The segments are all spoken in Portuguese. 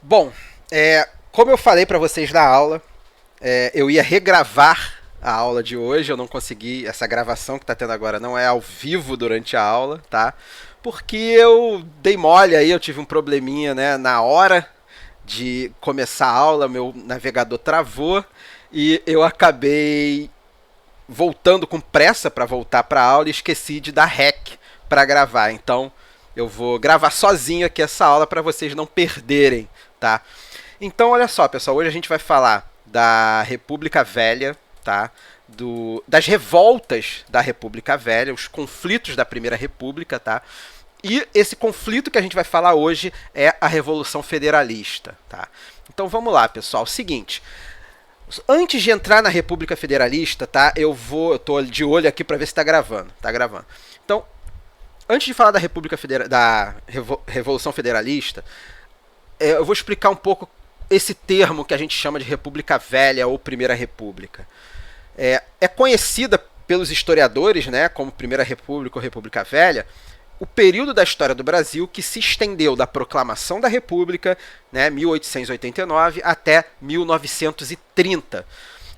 Bom, como eu falei para vocês na aula, eu ia regravar a aula de hoje, eu não consegui, essa gravação que está tendo agora não é ao vivo durante a aula, tá? Porque eu dei mole aí, eu tive um probleminha, né, na hora de começar a aula, meu navegador travou e eu acabei voltando com pressa para voltar para a aula e esqueci de dar REC para gravar. Então, eu vou gravar sozinho aqui essa aula para vocês não perderem, tá? Então, olha só, pessoal, hoje a gente vai falar da República Velha, tá? Das revoltas da República Velha, os conflitos da Primeira República, tá? E esse conflito que a gente vai falar hoje é a Revolução Federalista, tá? Então vamos lá, pessoal. Seguinte, antes de entrar na República Federalista, tá? Eu tô de olho aqui para ver se tá gravando. Tá gravando. Então, antes de falar da Revolução Federalista, eu vou explicar um pouco esse termo que a gente chama de República Velha ou Primeira República. É conhecida pelos historiadores, né, como Primeira República ou República Velha, o período da história do Brasil que se estendeu da proclamação da República, né, 1889, até 1930.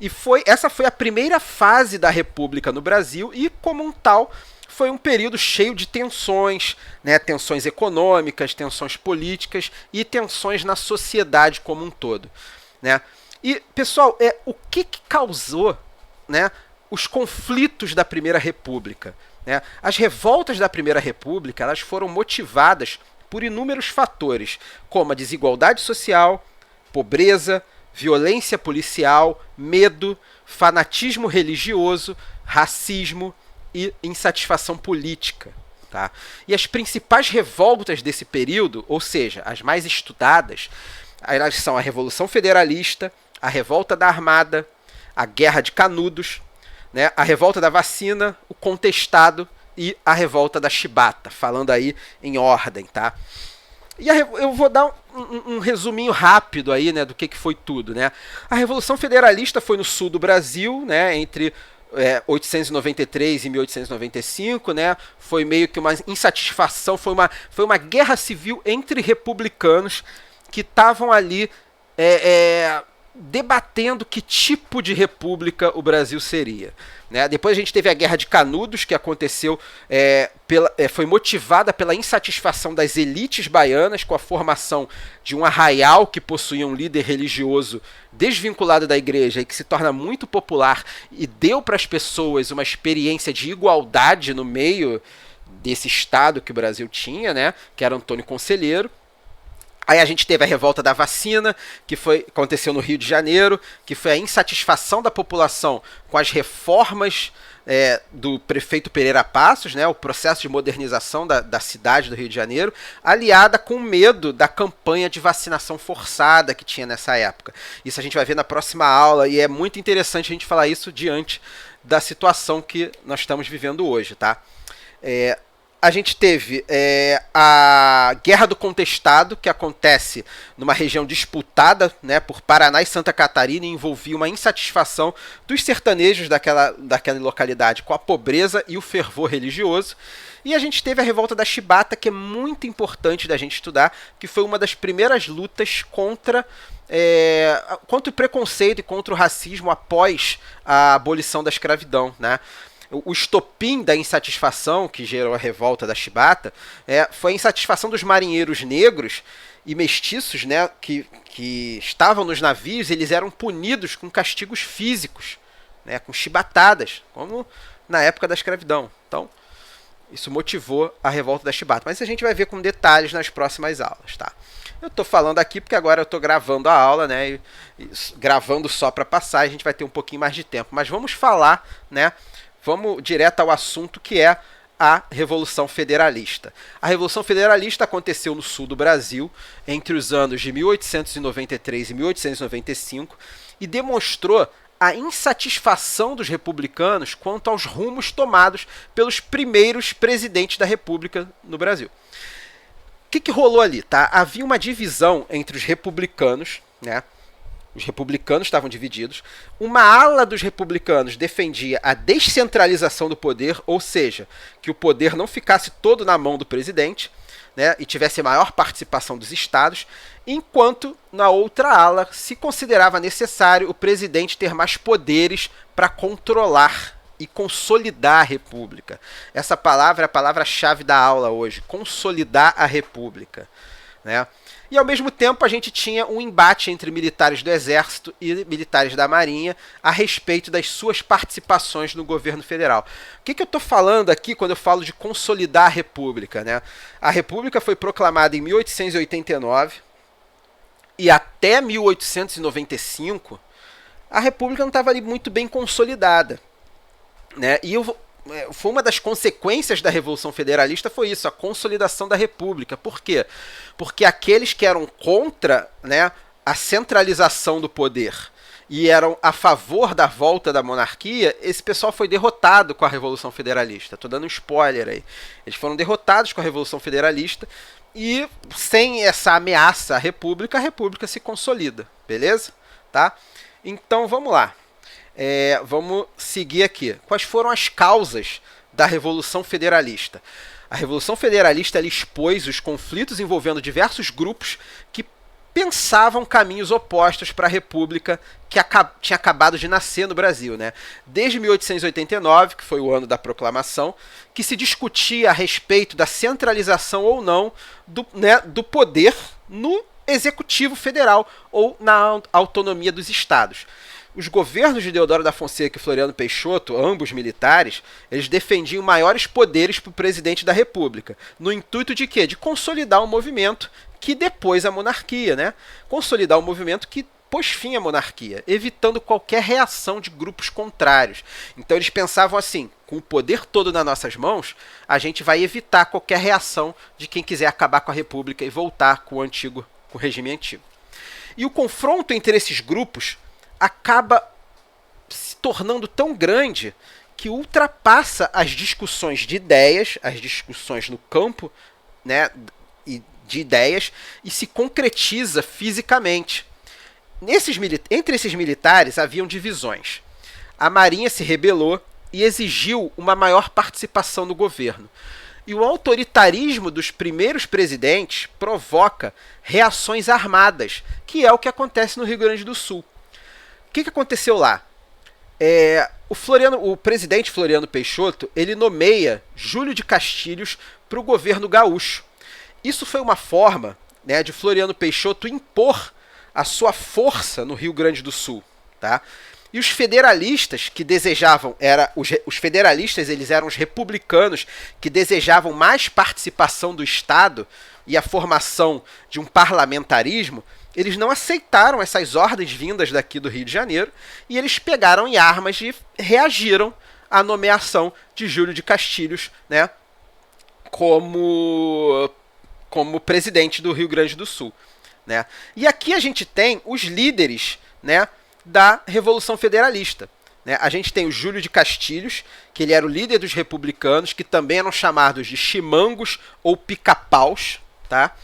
E essa foi a primeira fase da República no Brasil e, como um tal, foi um período cheio de tensões, né, tensões econômicas, tensões políticas e tensões na sociedade como um todo, né? E, pessoal, o que causou, né, os conflitos da Primeira República? Né? As revoltas da Primeira República elas foram motivadas por inúmeros fatores, como a desigualdade social, pobreza, violência policial, medo, fanatismo religioso, racismo e insatisfação política. Tá? E as principais revoltas desse período, ou seja, as mais estudadas, elas são a Revolução Federalista, a Revolta da Armada, a Guerra de Canudos, né, a Revolta da Vacina, o Contestado e a Revolta da Chibata, falando aí em ordem, tá? E eu vou dar um resuminho rápido aí, né, do que foi tudo, né? A Revolução Federalista foi no sul do Brasil, né, entre 893 e 1895, né? Foi meio que uma insatisfação, foi uma guerra civil entre republicanos que estavam ali debatendo que tipo de república o Brasil seria. Né? Depois a gente teve a Guerra de Canudos, que aconteceu, foi motivada pela insatisfação das elites baianas com a formação de um arraial que possuía um líder religioso desvinculado da igreja e que se torna muito popular e deu para as pessoas uma experiência de igualdade no meio desse estado que o Brasil tinha, né? Que era Antônio Conselheiro. Aí a gente teve a Revolta da Vacina, que aconteceu no Rio de Janeiro, que foi a insatisfação da população com as reformas do prefeito Pereira Passos, né, o processo de modernização da cidade do Rio de Janeiro, aliada com medo da campanha de vacinação forçada que tinha nessa época. Isso a gente vai ver na próxima aula e é muito interessante a gente falar isso diante da situação que nós estamos vivendo hoje, tá? A gente teve a Guerra do Contestado, que acontece numa região disputada, né, por Paraná e Santa Catarina e envolvia uma insatisfação dos sertanejos daquela localidade com a pobreza e o fervor religioso. E a gente teve a Revolta da Chibata, que é muito importante da gente estudar, que foi uma das primeiras lutas contra o preconceito e contra o racismo após a abolição da escravidão, né? O estopim da insatisfação que gerou a Revolta da Chibata foi a insatisfação dos marinheiros negros e mestiços, né, que estavam nos navios. Eles eram punidos com castigos físicos, né, com chibatadas, como na época da escravidão. Então, isso motivou a Revolta da Chibata. Mas a gente vai ver com detalhes nas próximas aulas, tá? Eu estou falando aqui porque agora eu estou gravando a aula, né, gravando só para passar, a gente vai ter um pouquinho mais de tempo. Mas vamos falar, né? Vamos direto ao assunto, que é a Revolução Federalista. A Revolução Federalista aconteceu no sul do Brasil entre os anos de 1893 e 1895 e demonstrou a insatisfação dos republicanos quanto aos rumos tomados pelos primeiros presidentes da República no Brasil. O que rolou ali? Tá? Havia uma divisão entre os republicanos, né? Os republicanos estavam divididos. Uma ala dos republicanos defendia a descentralização do poder, ou seja, que o poder não ficasse todo na mão do presidente. né, e tivesse maior participação dos estados, enquanto na outra ala se considerava necessário o presidente ter mais poderes para controlar e consolidar a república. Essa palavra é a palavra-chave da aula hoje, consolidar a república, né? E ao mesmo tempo a gente tinha um embate entre militares do exército e militares da marinha a respeito das suas participações no governo federal. O que eu estou falando aqui quando eu falo de consolidar a república, né? A república foi proclamada em 1889 e até 1895 a república não estava ali muito bem consolidada, né? E foi uma das consequências da Revolução Federalista foi isso, a consolidação da República. Por quê? Porque aqueles que eram contra, né, a centralização do poder e eram a favor da volta da monarquia, esse pessoal foi derrotado com a Revolução Federalista. Estou dando um spoiler aí. Eles foram derrotados com a Revolução Federalista e sem essa ameaça à República, a República se consolida. Beleza? Tá? Então vamos lá. Vamos seguir aqui. Quais foram as causas da Revolução Federalista? A Revolução Federalista ela expôs os conflitos envolvendo diversos grupos que pensavam caminhos opostos para a República que tinha acabado de nascer no Brasil, né? Desde 1889, que foi o ano da proclamação, que se discutia a respeito da centralização ou não do poder no Executivo Federal ou na autonomia dos estados. Os governos de Deodoro da Fonseca e Floriano Peixoto, ambos militares, eles defendiam maiores poderes para o presidente da República, no intuito de quê? De consolidar o movimento que depôs a monarquia, né? Consolidar o movimento que pôs fim à monarquia, evitando qualquer reação de grupos contrários. Então eles pensavam assim, com o poder todo nas nossas mãos, a gente vai evitar qualquer reação de quem quiser acabar com a República e voltar com o regime antigo. E o confronto entre esses grupos acaba se tornando tão grande que ultrapassa as discussões de ideias, as discussões no campo, né, de ideias, e se concretiza fisicamente. Entre esses militares haviam divisões. A Marinha se rebelou e exigiu uma maior participação no governo. E o autoritarismo dos primeiros presidentes provoca reações armadas, que é o que acontece no Rio Grande do Sul. O que aconteceu lá? O presidente Floriano Peixoto ele nomeia Júlio de Castilhos para o governo gaúcho. Isso foi uma forma, né, de Floriano Peixoto impor a sua força no Rio Grande do Sul. Tá? E os federalistas que desejavam, os federalistas eles eram os republicanos que desejavam mais participação do Estado e a formação de um parlamentarismo. Eles não aceitaram essas ordens vindas daqui do Rio de Janeiro e eles pegaram em armas e reagiram à nomeação de Júlio de Castilhos, né, como presidente do Rio Grande do Sul, né? E aqui a gente tem os líderes, né, da Revolução Federalista. Né? A gente tem o Júlio de Castilhos, que ele era o líder dos republicanos, que também eram chamados de chimangos ou pica-paus, tá?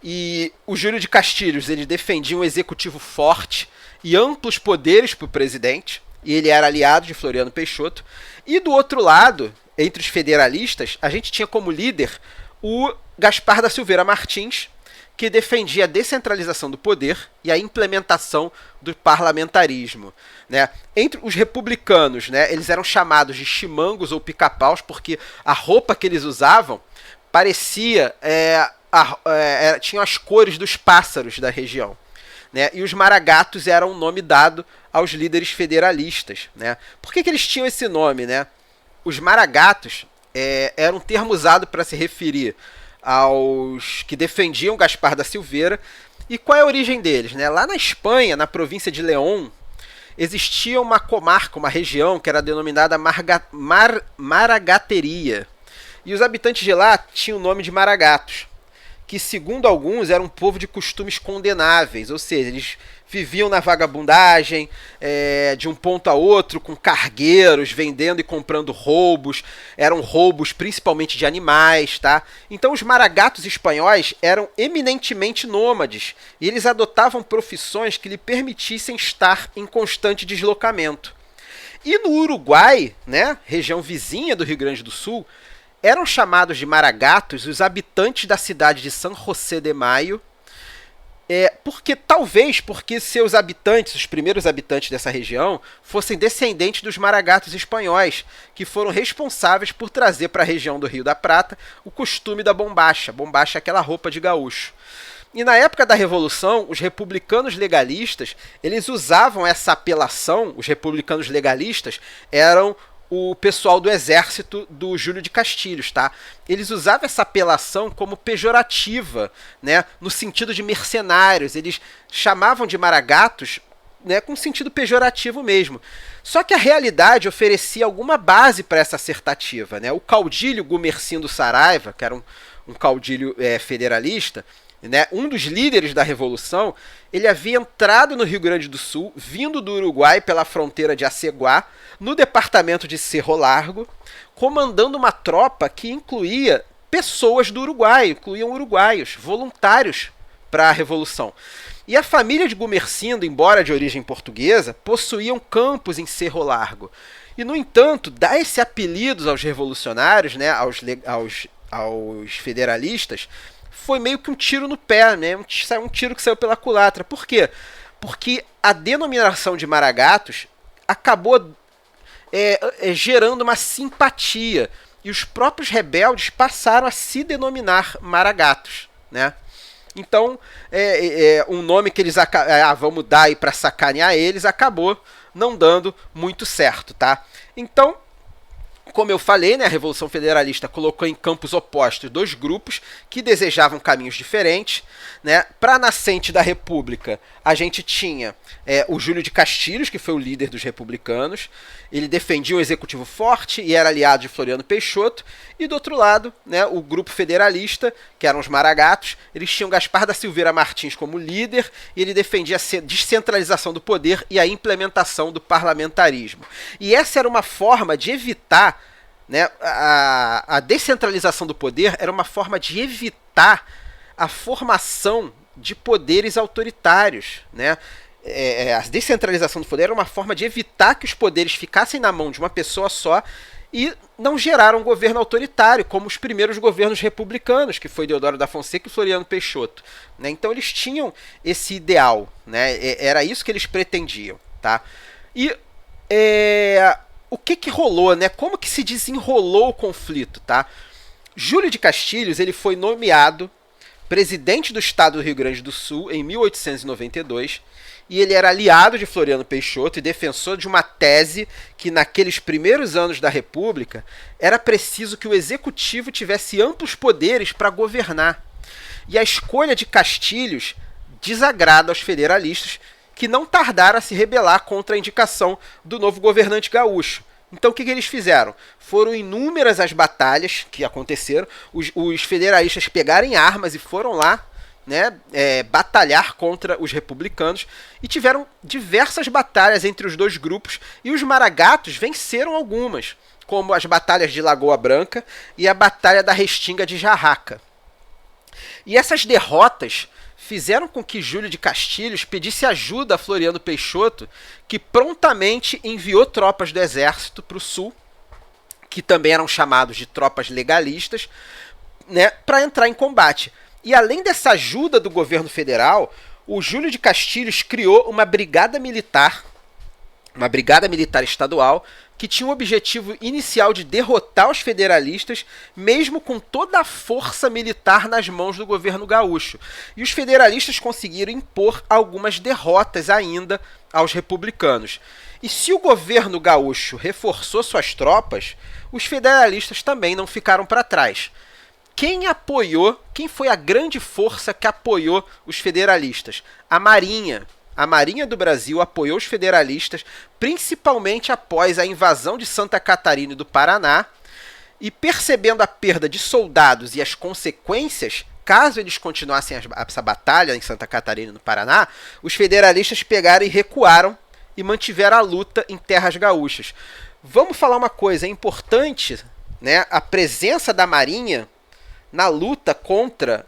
E o Júlio de Castilhos ele defendia um executivo forte e amplos poderes para o presidente, e ele era aliado de Floriano Peixoto. E do outro lado, entre os federalistas, a gente tinha como líder o Gaspar da Silveira Martins, que defendia a descentralização do poder e a implementação do parlamentarismo. Né? Entre os republicanos, né, eles eram chamados de chimangos ou pica-paus, porque a roupa que eles usavam parecia... tinham as cores dos pássaros da região. Né? E os maragatos eram um nome dado aos líderes federalistas. Né? Por que eles tinham esse nome? Né? Os maragatos eram um termo usado para se referir aos que defendiam Gaspar da Silveira. E qual é a origem deles? Né? Lá na Espanha, na província de León, existia uma comarca, uma região que era denominada Maragateria. E os habitantes de lá tinham o nome de maragatos, que segundo alguns era um povo de costumes condenáveis, ou seja, eles viviam na vagabundagem, de um ponto a outro, com cargueiros, vendendo e comprando roubos, eram roubos principalmente de animais, tá? Então os maragatos espanhóis eram eminentemente nômades, e eles adotavam profissões que lhe permitissem estar em constante deslocamento. E no Uruguai, né, região vizinha do Rio Grande do Sul, eram chamados de maragatos os habitantes da cidade de San José de Mayo, talvez porque seus habitantes, os primeiros habitantes dessa região, fossem descendentes dos maragatos espanhóis, que foram responsáveis por trazer para a região do Rio da Prata o costume da bombacha. Bombacha é aquela roupa de gaúcho. E na época da Revolução, os republicanos legalistas, eles usavam essa apelação. Os republicanos legalistas eram o pessoal do exército do Júlio de Castilhos, tá? Eles usavam essa apelação como pejorativa, né, no sentido de mercenários. Eles chamavam de maragatos, né, com sentido pejorativo mesmo. Só que a realidade oferecia alguma base para essa assertativa, né? O caudilho Gumercindo Saraiva, que era um caudilho federalista, né, um dos líderes da Revolução, ele havia entrado no Rio Grande do Sul, vindo do Uruguai pela fronteira de Aceguá, no departamento de Cerro Largo, comandando uma tropa que incluía pessoas do Uruguai, incluíam uruguaios, voluntários para a Revolução. E a família de Gumercindo, embora de origem portuguesa, possuíam campos em Cerro Largo. E, no entanto, dar esse apelido aos revolucionários, né, aos federalistas, foi meio que um tiro no pé, né? Um tiro que saiu pela culatra. Por quê? Porque a denominação de maragatos acabou gerando uma simpatia. E os próprios rebeldes passaram a se denominar maragatos, né? Então, um nome que eles vamos dar aí para sacanear eles, acabou não dando muito certo, tá? Então, como eu falei, né, a Revolução Federalista colocou em campos opostos dois grupos que desejavam caminhos diferentes, né? Para a nascente da República, a gente tinha o Júlio de Castilhos, que foi o líder dos republicanos. Ele defendia um executivo forte e era aliado de Floriano Peixoto. E do outro lado, né, o grupo federalista, que eram os maragatos, eles tinham Gaspar da Silveira Martins como líder, e ele defendia a descentralização do poder e a implementação do parlamentarismo. E essa era uma forma de evitar, né, a descentralização do poder era uma forma de evitar a formação de poderes autoritários, né? A descentralização do poder era uma forma de evitar que os poderes ficassem na mão de uma pessoa só e não geraram um governo autoritário, como os primeiros governos republicanos, que foi Deodoro da Fonseca e Floriano Peixoto, né? Então eles tinham esse ideal, né? Era isso que eles pretendiam, tá? E o que rolou, né? Como que se desenrolou o conflito, tá? Júlio de Castilhos, ele foi nomeado presidente do estado do Rio Grande do Sul em 1892, e ele era aliado de Floriano Peixoto e defensor de uma tese que, naqueles primeiros anos da República, era preciso que o executivo tivesse amplos poderes para governar. E a escolha de Castilhos desagrada aos federalistas, que não tardaram a se rebelar contra a indicação do novo governante gaúcho. Então o que eles fizeram? Foram inúmeras as batalhas que aconteceram, os federalistas pegaram armas e foram lá, né, batalhar contra os republicanos, e tiveram diversas batalhas entre os dois grupos, e os maragatos venceram algumas, como as batalhas de Lagoa Branca e a Batalha da Restinga de Jarraca. E essas derrotas fizeram com que Júlio de Castilhos pedisse ajuda a Floriano Peixoto, que prontamente enviou tropas do exército para o sul, que também eram chamados de tropas legalistas, né, para entrar em combate. E além dessa ajuda do governo federal, o Júlio de Castilhos criou uma brigada militar estadual, que tinha o objetivo inicial de derrotar os federalistas, mesmo com toda a força militar nas mãos do governo gaúcho. E os federalistas conseguiram impor algumas derrotas ainda aos republicanos. E se o governo gaúcho reforçou suas tropas, os federalistas também não ficaram para trás. Quem foi a grande força que apoiou os federalistas? A Marinha. A Marinha do Brasil apoiou os federalistas, principalmente após a invasão de Santa Catarina e do Paraná, e percebendo a perda de soldados e as consequências, caso eles continuassem essa batalha em Santa Catarina e no Paraná, os federalistas pegaram e recuaram e mantiveram a luta em terras gaúchas. Vamos falar uma coisa, é importante, né, a presença da Marinha na luta contra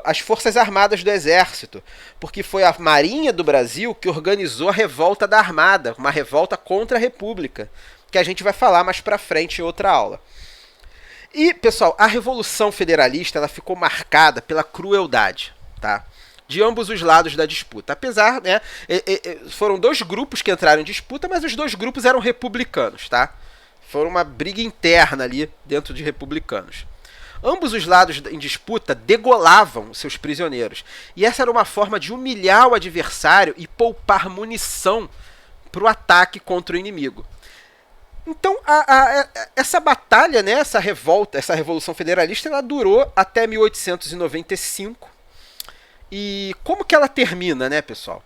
as Forças Armadas do Exército, porque foi a Marinha do Brasil que organizou a revolta da Armada, uma revolta contra a República, que a gente vai falar mais pra frente em outra aula. E, pessoal, a Revolução Federalista ela ficou marcada pela crueldade, tá? De ambos os lados da disputa. Apesar, né, foram dois grupos que entraram em disputa, mas os dois grupos eram republicanos, tá? Foi uma briga interna ali dentro de republicanos. Ambos os lados em disputa degolavam seus prisioneiros. E essa era uma forma de humilhar o adversário e poupar munição para o ataque contra o inimigo. Então, essa batalha, né, essa revolta, essa Revolução Federalista, ela durou até 1895. E como que ela termina, né, pessoal?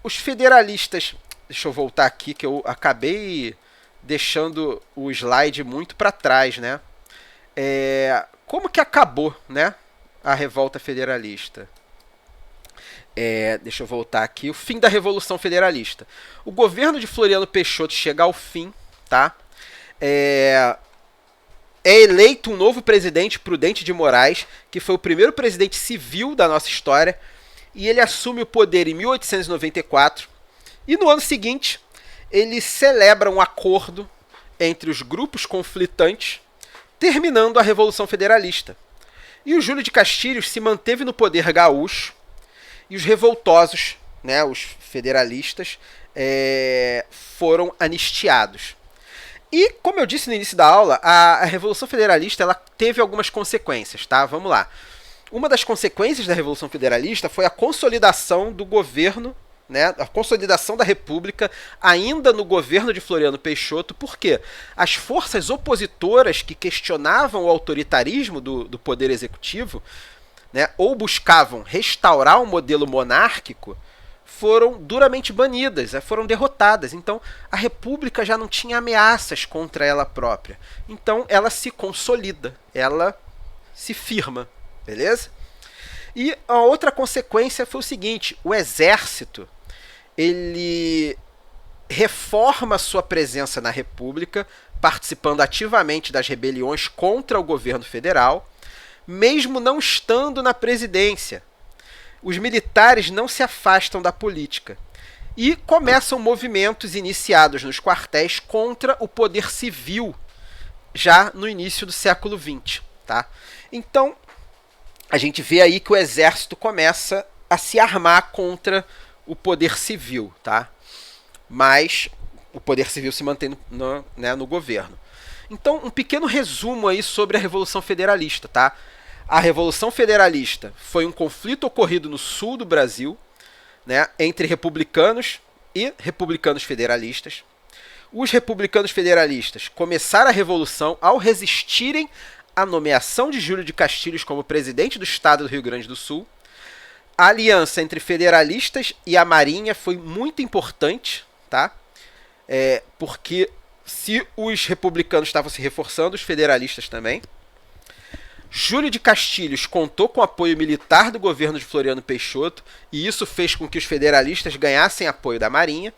Os federalistas... Deixa eu voltar aqui, que eu acabei deixando o slide muito para trás, né? Como que acabou, né, a Revolta Federalista? Deixa eu voltar aqui. O fim da Revolução Federalista. O governo de Floriano Peixoto chega ao fim, tá? É eleito um novo presidente, Prudente de Moraes, que foi o primeiro presidente civil da nossa história, e ele assume o poder em 1894. E no ano seguinte, ele celebra um acordo entre os grupos conflitantes, terminando a Revolução Federalista. E o Júlio de Castilhos se manteve no poder gaúcho, e os revoltosos, né, os federalistas, foram anistiados. E, como eu disse no início da aula, a Revolução Federalista ela teve algumas consequências, tá? Vamos lá. Uma das consequências da Revolução Federalista foi a consolidação do governo, né, a consolidação da República ainda no governo de Floriano Peixoto. Por quê? As forças opositoras que questionavam o autoritarismo do poder executivo, né, ou buscavam restaurar um modelo monárquico, foram duramente banidas, foram derrotadas. Então, a República já não tinha ameaças contra ela própria. Então, ela se consolida, ela se firma, beleza? E a outra consequência foi o seguinte: o exército ele reforma sua presença na República, participando ativamente das rebeliões contra o governo federal, mesmo não estando na presidência. Os militares não se afastam da política e começam movimentos iniciados nos quartéis contra o poder civil, já no início do século XX. Tá? Então, a gente vê aí que o exército começa a se armar contra o poder civil, tá? Mas o poder civil se mantém no governo. Então, um pequeno resumo aí sobre a Revolução Federalista, tá? A Revolução Federalista foi um conflito ocorrido no sul do Brasil, né, entre republicanos e republicanos federalistas. Os republicanos federalistas começaram a revolução ao resistirem à nomeação de Júlio de Castilhos como presidente do estado do Rio Grande do Sul. A aliança entre federalistas e a Marinha foi muito importante, tá? Porque se os republicanos estavam se reforçando, os federalistas também. Júlio de Castilhos contou com o apoio militar do governo de Floriano Peixoto, e isso fez com que os federalistas ganhassem apoio da Marinha.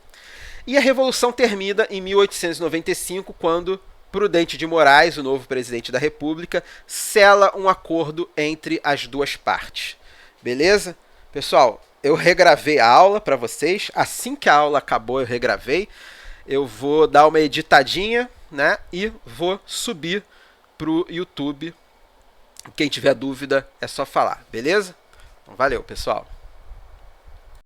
E a Revolução termina em 1895, quando Prudente de Moraes, o novo presidente da República, sela um acordo entre as duas partes. Beleza? Pessoal, eu regravei a aula para vocês. Assim que a aula acabou, eu regravei. Eu vou dar uma editadinha, né, e vou subir para o YouTube. Quem tiver dúvida é só falar, beleza? Então, valeu, pessoal.